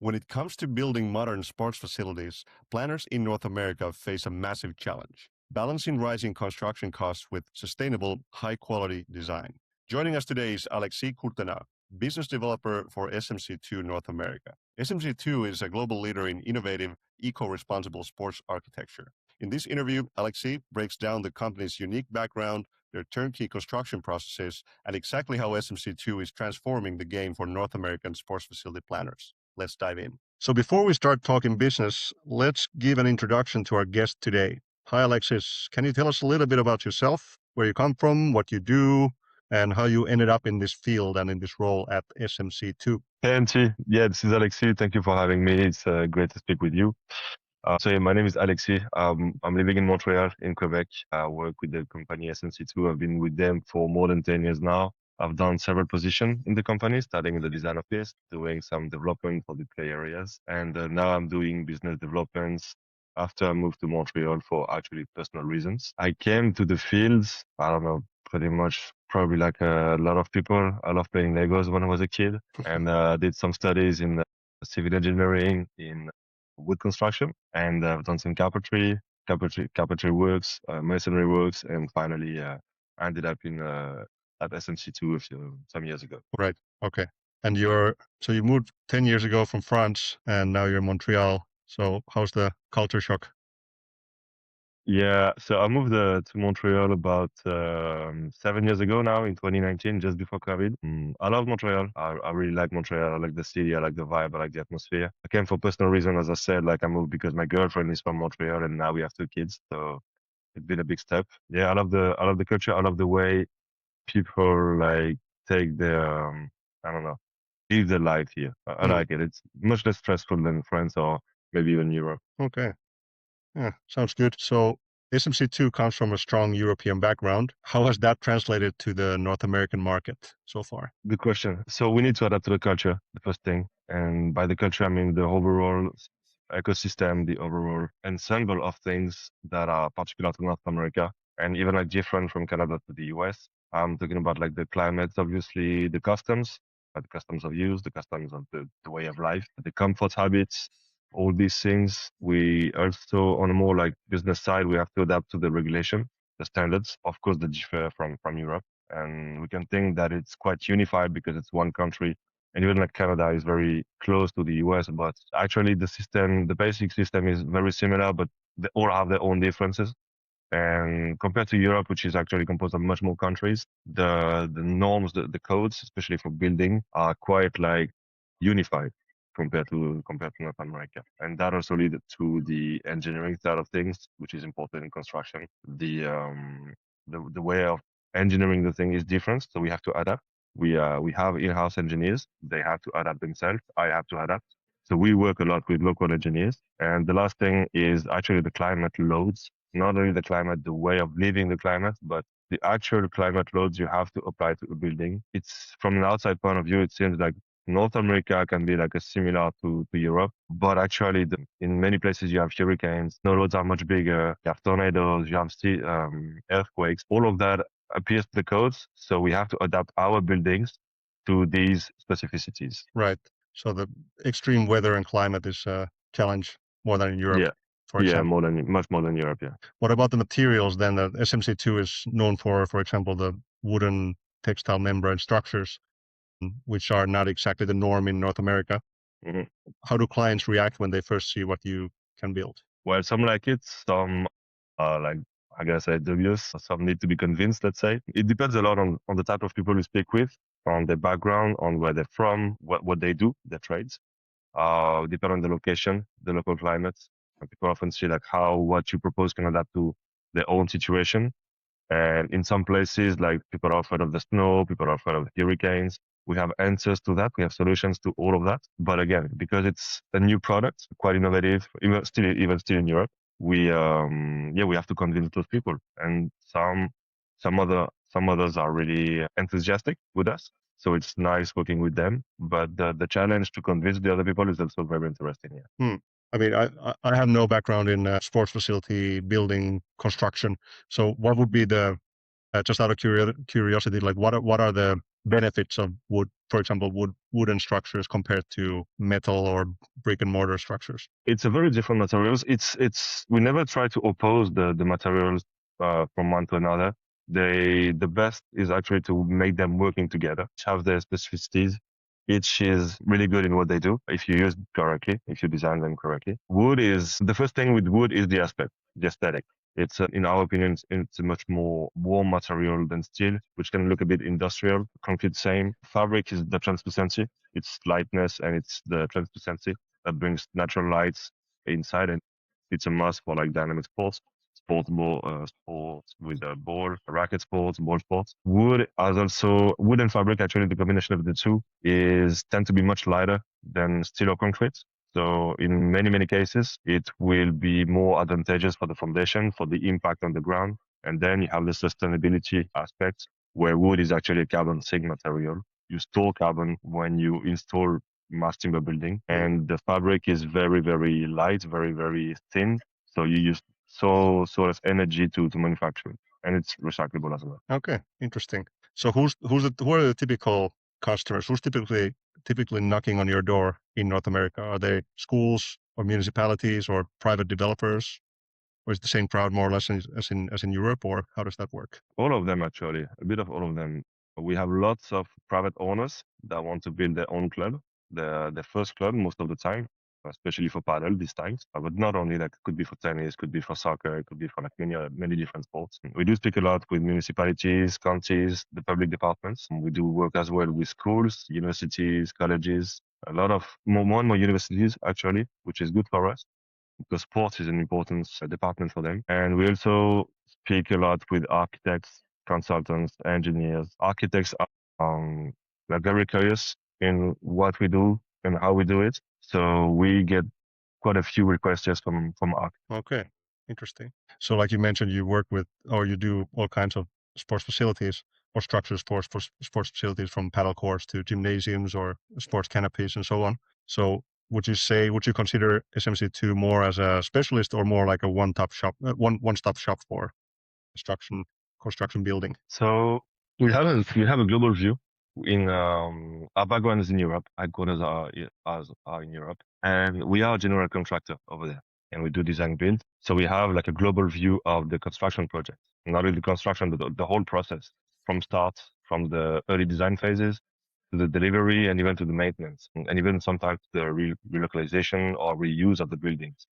When it comes to building modern sports facilities, planners in North America face a massive challenge, balancing rising construction costs with sustainable, high-quality design. Joining us today is Alexis Curtenaz, business developer for SMC2 North America. SMC2 is a global leader in innovative, eco-responsible sports architecture. In this interview, Alexis breaks down the company's unique background, their turnkey construction processes, and exactly how SMC2 is transforming the game for North American sports facility planners. Let's dive in. So before we start talking business, let's give an introduction to our guest today. Hi, Alexis. Can you tell us a little bit about yourself, where you come from, what you do, and how you ended up in this field and in this role at SMC2? Hey, Antti. Yeah, this is Alexis. Thank you for having me. It's great to speak with you. My name is Alexis. I'm living in Montreal, in Quebec. I work with the company SMC2. I've been with them for more than 10 years now. I've done several positions in the company, starting in the design office, doing some development for the play areas. And now I'm doing business developments after I moved to Montreal for actually personal reasons. I came to the fields, I don't know, pretty much probably like a lot of people. I loved playing Legos when I was a kid and did some studies in civil engineering, in wood construction, and I've done some carpentry works, masonry works, and finally ended up in at SMC2 some years ago. Right. Okay. And so you moved 10 years ago from France, and now you're in Montreal. So how's the culture shock? Yeah, so I moved to Montreal about 7 years ago now in 2019, just before COVID. I love Montreal. I really like Montreal. I like the city. I like the vibe. I like the atmosphere. I came for personal reason, as I said. Like I moved because my girlfriend is from Montreal, and now we have two kids. So it's been a big step. Yeah, I love the culture. I love the way people like take their I don't know, live their life here. I like it. It's much less stressful than France or maybe even Europe. Okay. Yeah, sounds good. So SMC2 comes from a strong European background. How has that translated to the North American market so far? Good question. So we need to adapt to the culture, the first thing. And by the culture, I mean the overall ecosystem, the overall ensemble of things that are particular to North America and even like different from Canada to the US. I'm talking about like the climate, obviously, the customs of use, the customs of the way of life, the comfort habits, all these things. We also, on a more like business side, we have to adapt to the regulation, the standards, of course, that differ from Europe. And we can think that it's quite unified because it's one country. And even like Canada is very close to the US, but actually the basic system is very similar, but they all have their own differences. And compared to Europe, which is actually composed of much more countries, the norms, the codes, especially for building, are quite like unified compared to North America. And that also leads to the engineering side of things, which is important in construction. The way of engineering the thing is different, so we have to adapt. We have in-house engineers; they have to adapt themselves. I have to adapt. So we work a lot with local engineers. And the last thing is actually the climate loads. Not only the climate, the way of living the climate, but the actual climate loads you have to apply to a building. It's from an outside point of view, it seems like North America can be like a similar to Europe, but actually in many places you have hurricanes, snow loads are much bigger, you have tornadoes, you have earthquakes, all of that appears to the codes. So we have to adapt our buildings to these specificities. Right. So the extreme weather and climate is a challenge more than in Europe, Yeah. for Yeah, example. much more than Europe, yeah. What about the materials then? That SMC2 is known for example, the wooden textile membrane structures, which are not exactly the norm in North America. Mhm. How do clients react when they first see what you can build? Well, some like it, some are like, I guess, dubious. Some need to be convinced, let's say. It depends a lot on the type of people you speak with, on their background, on where they're from, what they do, their trades. Depend on the location, the local climate. And people often see like how what you propose can adapt to their own situation. And in some places, like people are afraid of the snow, people are afraid of hurricanes. We have answers to that. We have solutions to all of that. But again, because it's a new product, quite innovative, even still in Europe, we have to convince those people. And some others are really enthusiastic with us. So it's nice working with them. But the challenge to convince the other people is also very interesting. Yeah. I mean, I have no background in sports facility building construction. So what would be just out of curiosity, like what are the benefits of wood, for example, wooden structures compared to metal or brick and mortar structures? It's a very different materials. It's we never try to oppose the materials from one to another. The best is actually to make them working together, have their specificities. Each is really good in what they do if you use it correctly, if you design them correctly. Wood is the first thing with wood is the aspect, the aesthetic. It's in our opinion, it's a much more warm material than steel, which can look a bit industrial. Concrete same. Fabric is the translucency, its lightness, and it's the translucency that brings natural lights inside, and it's a must for like dynamic sports, sports with a ball, racket sports, ball sports. Wood and fabric. Actually, the combination of the two is tend to be much lighter than steel or concrete. So in many cases, it will be more advantageous for the foundation, for the impact on the ground. And then you have the sustainability aspect where wood is actually a carbon sink material. You store carbon when you install mass timber building, and the fabric is very light, very thin. So you use so less energy to manufacture it, and it's recyclable as well. Okay, interesting. So who are the typical customers? Who's typically knocking on your door in North America? Are they schools or municipalities or private developers? Or is it the same crowd more or less as in Europe, or how does that work? All of them, actually, a bit of all of them. We have lots of private owners that want to build their own club, their first club most of the time, especially for paddle these times. But not only that, could be for tennis, could be for soccer, it could be for like many different sports. We do speak a lot with municipalities, counties, the public departments. We do work as well with schools, universities, colleges, a lot of more and more universities actually, which is good for us because sports is an important department for them. And we also speak a lot with architects, consultants, engineers. Architects are like very curious in what we do and how we do it. So we get quite a few requests just from architects. Okay, interesting. So like you mentioned, you work with, or you do all kinds of sports facilities or structures for sports facilities, from paddle courts to gymnasiums or sports canopies and so on. So would you consider SMC2 more as a specialist or more like a one-stop shop for construction building? So we have a global view. In our background is in Europe. Headquarters are in Europe, and we are a general contractor over there, and we do design build. So we have like a global view of the construction project, not only the construction, but the whole process from start, from the early design phases to the delivery, and even to the maintenance, and even sometimes the relocalization or reuse of the buildings.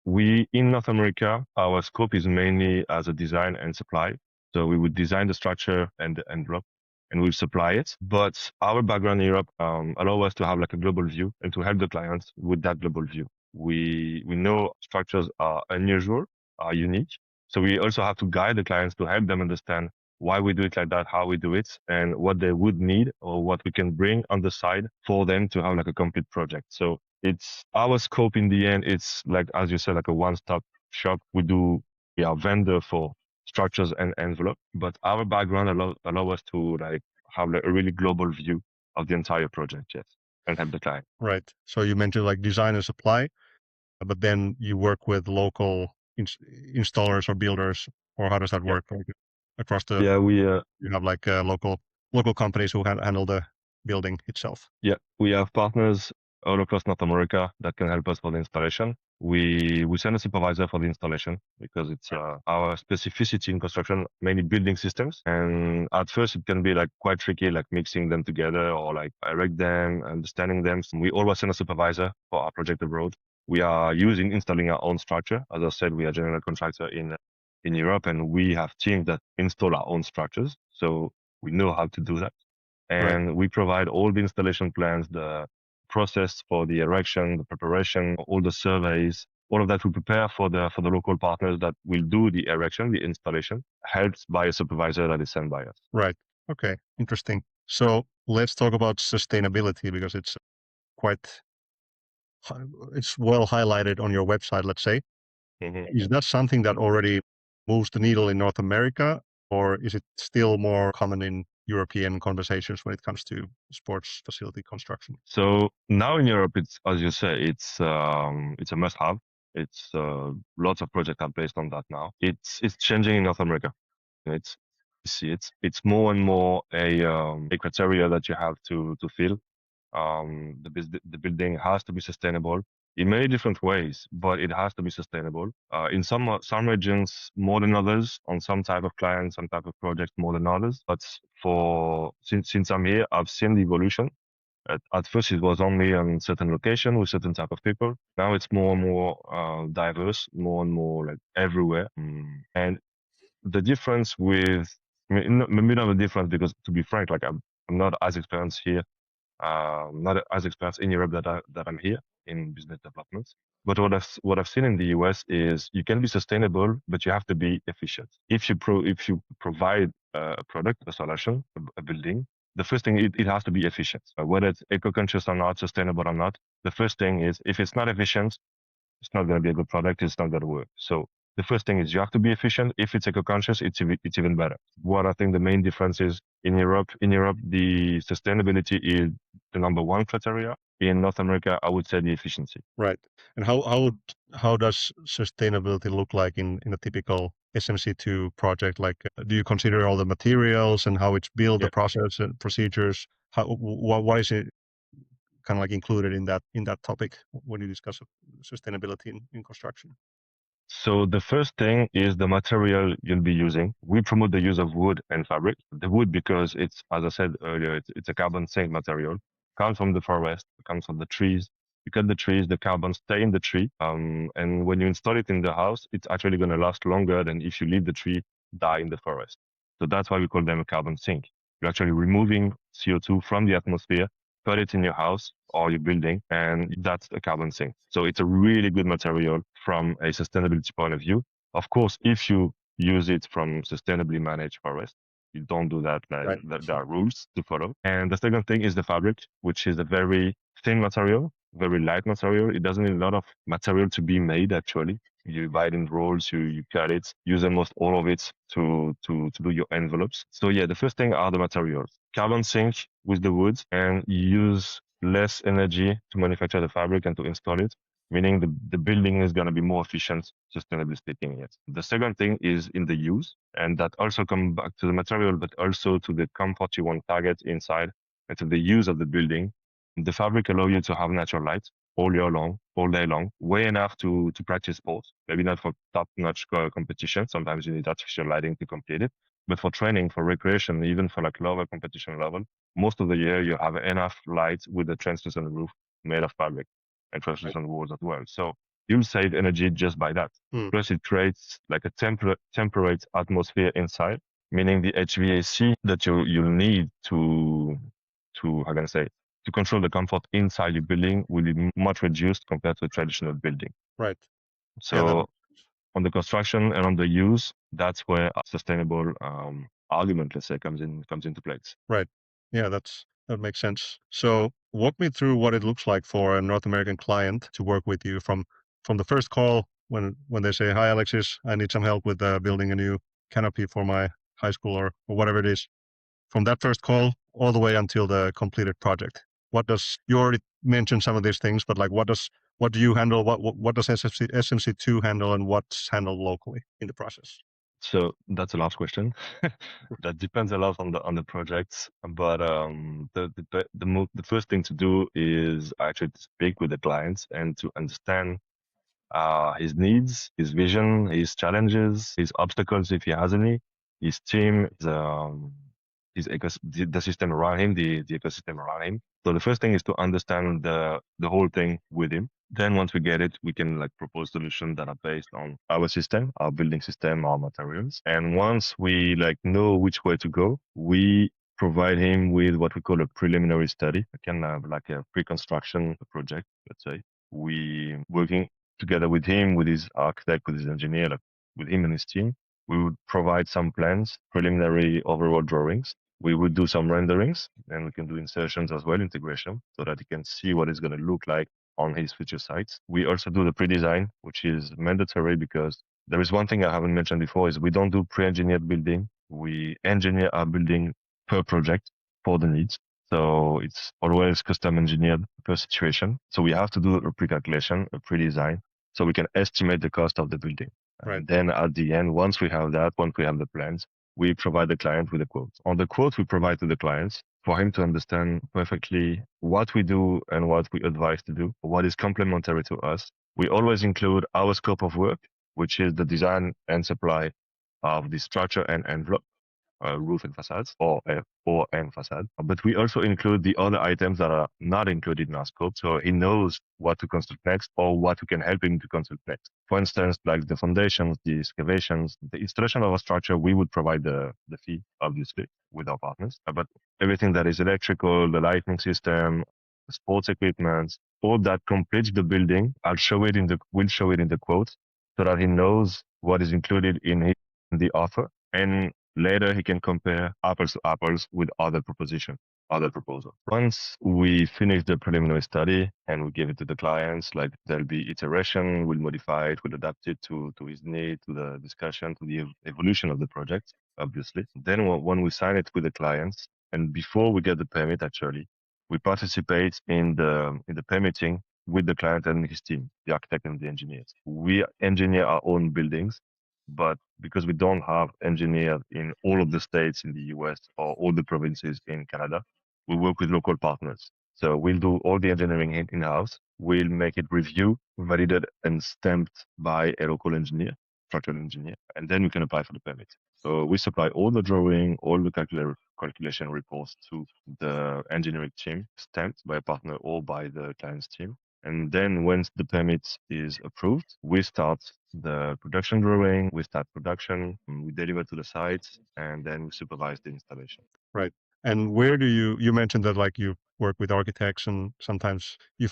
We in North America, our scope is mainly as a design and supply. So we would design the structure and the envelope, and we'll supply it. But our background in Europe allow us to have like a global view and to help the clients with that global view. We know structures are unusual, are unique. So we also have to guide the clients to help them understand why we do it like that, how we do it, and what they would need or what we can bring on the side for them to have like a complete project. So it's our scope in the end. It's like, as you said, like a one-stop shop. We are vendor for structures and envelope, but our background allow us to like have like a really global view of the entire project, yes, and help the client. Right. So you mentioned like design and supply, but then you work with local installers or builders, or how does that Yeah, work? Like across the, yeah, you have like local companies who handle the building itself. we have partners all across North America that can help us for the installation. We send a supervisor for the installation because it's our specificity in construction, mainly building systems. And at first it can be like quite tricky, like mixing them together or like erect them, understanding them. So we always send a supervisor for our project abroad. We are installing our own structure. As I said, we are general contractor in Europe, and we have teams that install our own structures. So we know how to do that. Right. And we provide all the installation plans, the process for the erection, the preparation, all the surveys, all of that we prepare for the local partners that will do the erection, the installation, helped by a supervisor that is sent by us. Right. Okay. Interesting. So let's talk about sustainability, because it's quite, it's well highlighted on your website, let's say. Is that something that already moves the needle in North America, or is it still more common in European conversations when it comes to sports facility construction? So now in Europe, it's, as you say, it's a must-have. It's lots of projects are based on that now. It's changing in North America. It's see it. It's more and more a criteria that you have to fill. The building has to be sustainable in many different ways, but it has to be sustainable. In some regions more than others, on some type of clients, some type of projects more than others. But since I'm here, I've seen the evolution. At first, it was only on certain location with certain type of people. Now it's more and more diverse, more and more like everywhere. And the difference with, I mean, maybe not the difference because, to be frank, like I'm not as experienced here, not as experienced in Europe that I'm here in business development. But what I've seen in the US is you can be sustainable, but you have to be efficient. If you provide a product, a solution, a building, the first thing it has to be efficient. Whether it's eco-conscious or not, sustainable or not, the first thing is if it's not efficient, it's not going to be a good product. It's not going to work. So the first thing is you have to be efficient. If it's eco-conscious, it's even better. What I think the main difference is in Europe, the sustainability is the number one criteria. In North America, I would say the efficiency. Right. And how does sustainability look like in a typical SMC2 project? Like, do you consider all the materials and how it's built, the process and procedures? What is it kind of like included in that topic when you discuss sustainability in construction? So the first thing is the material you'll be using. We promote the use of wood and fabric. The wood because it's, as I said earlier, it's a carbon sink material. Comes from the forest, comes from the trees. You cut the trees, the carbon stay in the tree. And when you install it in the house, it's actually going to last longer than if you leave the tree die in the forest. So that's why we call them a carbon sink. You're actually removing CO2 from the atmosphere, put it in your house or your building, and that's a carbon sink. So it's a really good material from a sustainability point of view. Of course, if you use it from sustainably managed forest, you don't do that. Right. There are rules to follow. And the second thing is the fabric, which is a very thin material, very light material. It doesn't need a lot of material to be made, actually. You buy it in rolls, you cut it, use almost all of it to do your envelopes. So yeah, the first thing are the materials. Carbon sink with the wood, and you use less energy to manufacture the fabric and to install it, meaning the building is going to be more efficient, sustainably speaking. Yes. The second thing is in the use, and that also comes back to the material, but also to the comfort you want to target inside and to the use of the building. The fabric allows you to have natural light all year long, all day long, way enough to practice sports. Maybe not for top-notch competition. Sometimes you need artificial lighting to complete it. But for training, for recreation, even for like lower competition level, most of the year you have enough light with a translucent roof made of fabric and translucent walls as well. So you'll save energy just by that. Plus it creates like a temperate atmosphere inside, meaning the HVAC that you'll need to how can I say, to control the comfort inside your building will be much reduced compared to a traditional building. Right. So on the construction and on the use, that's where a sustainable argument, let's say, comes into place. Right. Yeah, that makes sense. So walk me through what it looks like for a North American client to work with you from the first call when they say, "Hi, Alexis, I need some help with building a new canopy for my high school," or whatever it is. From that first call all the way until the completed project. You already mentioned some of these things, but like what do you handle? What does SMC2 handle, and what's handled locally in the process? So that's a last question. That depends a lot on the projects, but the first thing to do is actually to speak with the clients and to understand his needs, his vision, his challenges, his obstacles if he has any, his team, the system around him, the ecosystem around him. So the first thing is to understand the whole thing with him. Then once we get it, we can like propose solutions that are based on our system, our building system, our materials. And once we like know which way to go, we provide him with what we call a preliminary study. I can have like a pre-construction project, let's say. We working together with him, with his architect, with his engineer, like with him and his team. We would provide some plans, preliminary overall drawings. We would do some renderings, and we can do insertions as well, integration, so that you can see what it's going to look like on his future sites. We also do the pre-design, which is mandatory because there is one thing I haven't mentioned before is we don't do pre-engineered building. We engineer our building per project for the needs. So it's always custom engineered per situation. So we have to do a pre-calculation, a pre-design, so we can estimate the cost of the building. Right. And then at the end, once we have the plans, we provide the client with a quote. On the quote we provide to the clients, for him to understand perfectly what we do and what we advise to do, what is complementary to us. We always include our scope of work, which is the design and supply of the structure and envelope, roof and facades, or and facade. But we also include the other items that are not included in our scope, so he knows what to construct next or what we can help him to construct next. For instance, like the foundations, the excavations, the installation of a structure, we would provide the fee, obviously, with our partners. But everything that is electrical, the lighting system, the sports equipment, all that completes the building, we'll show it in the quote so that he knows what is included in the offer. And later, he can compare apples to apples with other proposals. Once we finish the preliminary study and we give it to the clients, like there'll be iteration, we'll modify it, we'll adapt it to his need, to the discussion, to the evolution of the project, obviously. Then when we sign it with the clients, and before we get the permit, actually, we participate in the permitting with the client and his team, the architect and the engineers. We engineer our own buildings, but because we don't have engineers in all of the states in the US or all the provinces in Canada, we work with local partners. So we'll do all the engineering in-house. We'll make it reviewed, validated, and stamped by a local engineer, structural engineer, and then we can apply for the permit. So we supply all the drawing, all the calculation reports to the engineering team, stamped by a partner or by the client's team. And then once the permit is approved, we start the production drawing, we start production, we deliver to the site, and then we supervise the installation. Right. And where do you mentioned that like you work with architects and sometimes you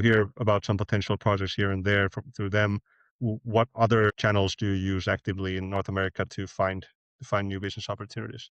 hear about some potential projects here and there through them. What other channels do you use actively in North America to find new business opportunities?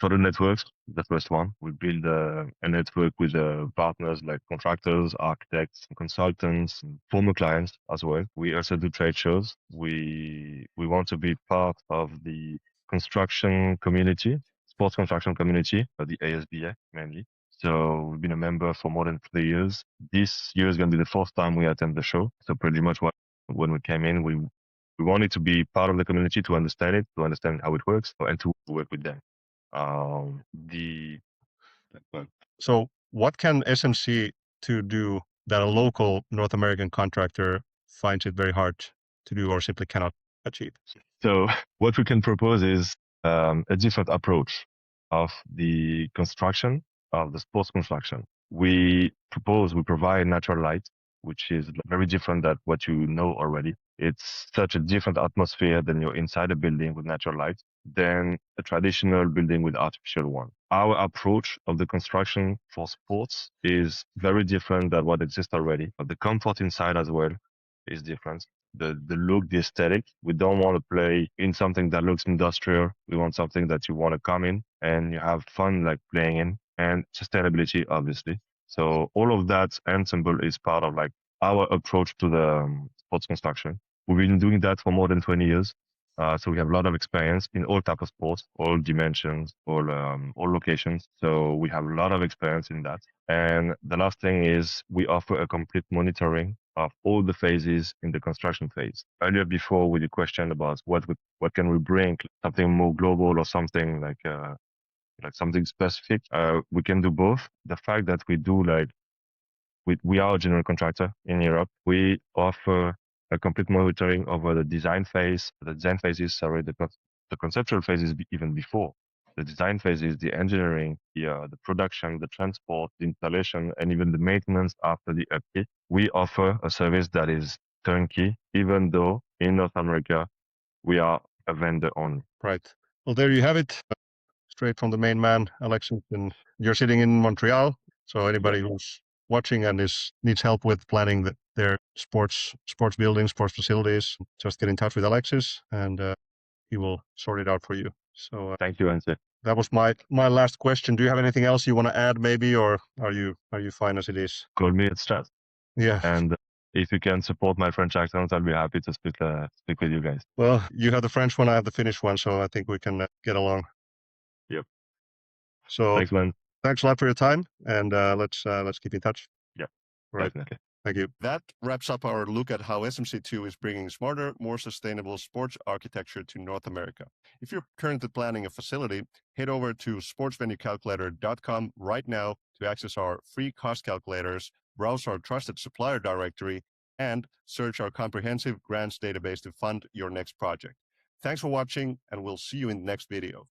For the networks, the first one, we build a network with partners like contractors, architects, consultants, and former clients as well. We also do trade shows. We want to be part of the construction community, sports construction community, the ASBA mainly. So we've been a member for more than 3 years. This year is going to be the fourth time we attend the show. So pretty much when we came in, we wanted to be part of the community, to understand it, to understand how it works, and to work with them. So what can SMC2 do that a local North American contractor finds it very hard to do or simply cannot achieve? So what we can propose is a different approach of the construction of the sports construction. We provide natural light, which is very different than what you know already. It's such a different atmosphere than you're inside a building with natural light than a traditional building with artificial one. Our approach of the construction for sports is very different than what exists already. But the comfort inside as well is different. The look, the aesthetic. We don't want to play in something that looks industrial. We want something that you want to come in and you have fun like playing in, and sustainability, obviously. So all of that ensemble is part of like our approach to the sports construction. We've been doing that for more than 20 years. So we have a lot of experience in all type of sports, all dimensions, all locations. So we have a lot of experience in that. And the last thing is we offer a complete monitoring of all the phases in the construction phase. Earlier before with the question about what can we bring, something more global or something like something specific, we can do both. The fact that we do we are a general contractor in Europe. We offer a complete monitoring over the design phase. The design phase is, the conceptual phase is even before. The design phase is the engineering, the production, the transport, the installation, and even the maintenance after the upkeep. We offer a service that is turnkey, even though in North America, we are a vendor only. Right. Well, there you have it. Straight from the main man, Alexis, and you're sitting in Montreal. So anybody who's watching and needs help with planning their sports buildings, sports facilities, just get in touch with Alexis and he will sort it out for you. So thank you, Antti. That was my last question. Do you have anything else you want to add maybe, or are you fine as it is? Call me at chat. Yeah. And if you can support my French accent, I'll be happy to speak with you guys. Well, you have the French one, I have the Finnish one, so I think we can get along. Yep. So thanks, man. Thanks a lot for your time, and let's keep in touch. Yeah, right. Definitely. Thank you. That wraps up our look at how SMC2 is bringing smarter, more sustainable sports architecture to North America. If you're currently planning a facility, head over to sportsvenuecalculator.com right now to access our free cost calculators, browse our trusted supplier directory, and search our comprehensive grants database to fund your next project. Thanks for watching, and we'll see you in the next video.